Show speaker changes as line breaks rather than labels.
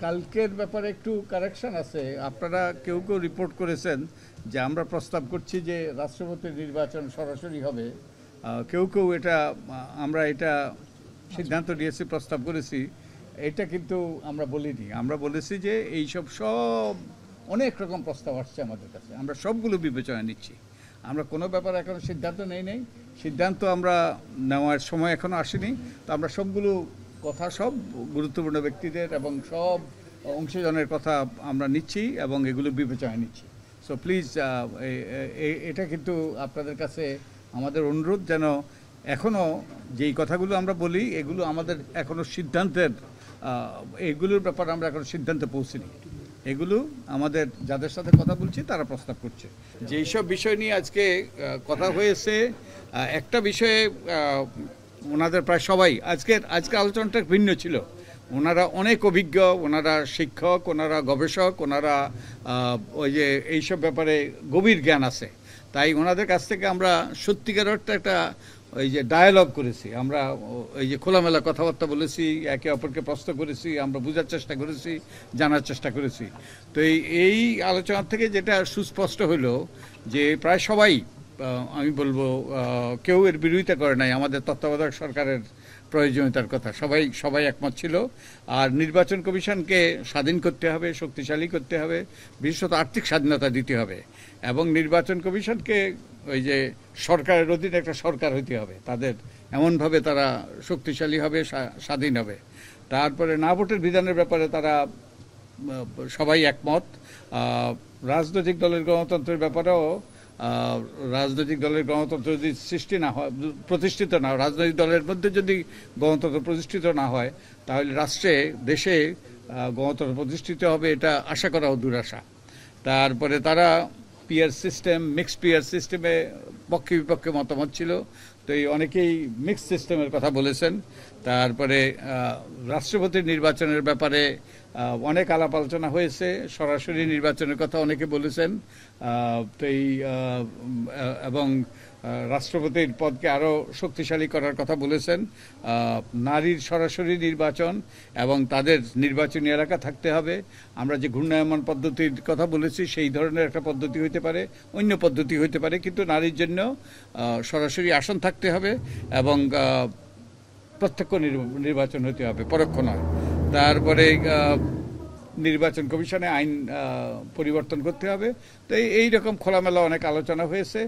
কালকের ব্যাপারে একটু কারেকশন আছে। আপনারা কেউ কেউ রিপোর্ট করেছেন যে আমরা প্রস্তাব করছি যে রাষ্ট্রপতির নির্বাচন সরাসরি হবে। কেউ কেউ আমরা এটা সিদ্ধান্ত নিয়েছি, প্রস্তাব করেছি। এটা কিন্তু আমরা বলিনি। আমরা বলেছি যে এইসব সব অনেক রকম প্রস্তাব আসছে আমাদের কাছে, আমরা সবগুলো বিবেচনা নিচ্ছি। আমরা কোনো ব্যাপারে এখনও সিদ্ধান্ত নেই। সিদ্ধান্ত আমরা নেওয়ার সময় এখনও আসেনি। তো আমরা সবগুলো কথা, সব গুরুত্বপূর্ণ ব্যক্তিদের এবং সব অংশীজনের কথা আমরা নিচ্ছি এবং এগুলো বিবেচনায় নিচ্ছি। সো প্লিজ, এটা কিন্তু আপনাদের কাছে আমাদের অনুরোধ, যেন এখনও যেই কথাগুলো আমরা বলি এগুলো আমাদের এখনও সিদ্ধান্তের, এগুলোর ব্যাপারে আমরা এখনও সিদ্ধান্তে পৌঁছিনি। এগুলো আমাদের যাদের সাথে কথা বলছি তারা প্রস্তাব করছে। যেই সব বিষয় নিয়ে আজকে কথা হয়েছে, একটা বিষয়ে ওনাদের প্রায় সবাই আজকে আলোচনাটা ভিন্ন ছিল। ওনারা অনেক অভিজ্ঞ, ওনারা শিক্ষক, ওনারা গবেষক, ওনারা ওই যে এইসব ব্যাপারে গভীর জ্ঞান আছে। তাই ওনাদের কাছ থেকে আমরা সত্যিকার অর্থে একটা ওই যে ডায়ালগ করেছি, আমরা ওই যে খোলামেলা কথাবার্তা বলেছি, একে অপরকে প্রশ্ন করেছি, আমরা বোঝার চেষ্টা করেছি, জানার চেষ্টা করেছি। তো এই আলোচনা থেকে যেটা সুস্পষ্ট হলো যে প্রায় সবাই, আমি বলবো কেউ এর বিরোধিতা করে নাই আমাদের তত্ত্বাবধায়ক সরকারের প্রয়োজনীয়তার কথা। সবাই একমত ছিল। আর নির্বাচন কমিশনকে স্বাধীন করতে হবে, শক্তিশালী করতে হবে, বিশেষত আর্থিক স্বাধীনতা দিতে হবে এবং নির্বাচন কমিশনকে ওই যে সরকারের অধীনে একটা সরকার হইতে হবে, তাদের এমনভাবে তারা শক্তিশালী হবে, স্বাধীন হবে। তারপরে না ভোটের বিধানের ব্যাপারে তারা সবাই একমত। রাজনৈতিক দলের গণতন্ত্রের ব্যাপারেও, রাজনৈতিক দলের গণতন্ত্র যদি সৃষ্টি না হয়, প্রতিষ্ঠিত না হয়, রাজনৈতিক দলের মধ্যে যদি গণতন্ত্র প্রতিষ্ঠিত না হয়, তাহলে রাষ্ট্রে, দেশে গণতন্ত্র প্রতিষ্ঠিত হবে এটা আশা করাও দুরাশা। তারপরে তারা পিয়ার সিস্টেম, মিক্সড পিয়ার সিস্টেমে পক্ষে বিপক্ষে মতামত ছিল। তো এই অনেকেই মিক্সড সিস্টেমের কথা বলেছেন। তারপরে রাষ্ট্রপতির নির্বাচনের ব্যাপারে অনেক আলাপ আলোচনা হয়েছে। সরাসরি নির্বাচনের কথা অনেকে বলেছেন। তো এবং রাষ্ট্রপতির পদকে আরও শক্তিশালী করার কথা বলেছেন। নারীর সরাসরি নির্বাচন এবং তাদের নির্বাচনী এলাকা থাকতে হবে। আমরা যে ঘূর্ণায়মান পদ্ধতির কথা বলেছি সেই ধরনের একটা পদ্ধতি হইতে পারে, অন্য পদ্ধতি হইতে পারে, কিন্তু নারীর জন্য সরাসরি আসন থাকতে হবে এবং প্রত্যক্ষ নির্বাচন হতে হবে, পরোক্ষ নয়। তারপরে নির্বাচন কমিশনে আইন পরিবর্তন করতে হবে। তো এই রকম খোলামেলা অনেক আলোচনা হয়েছে।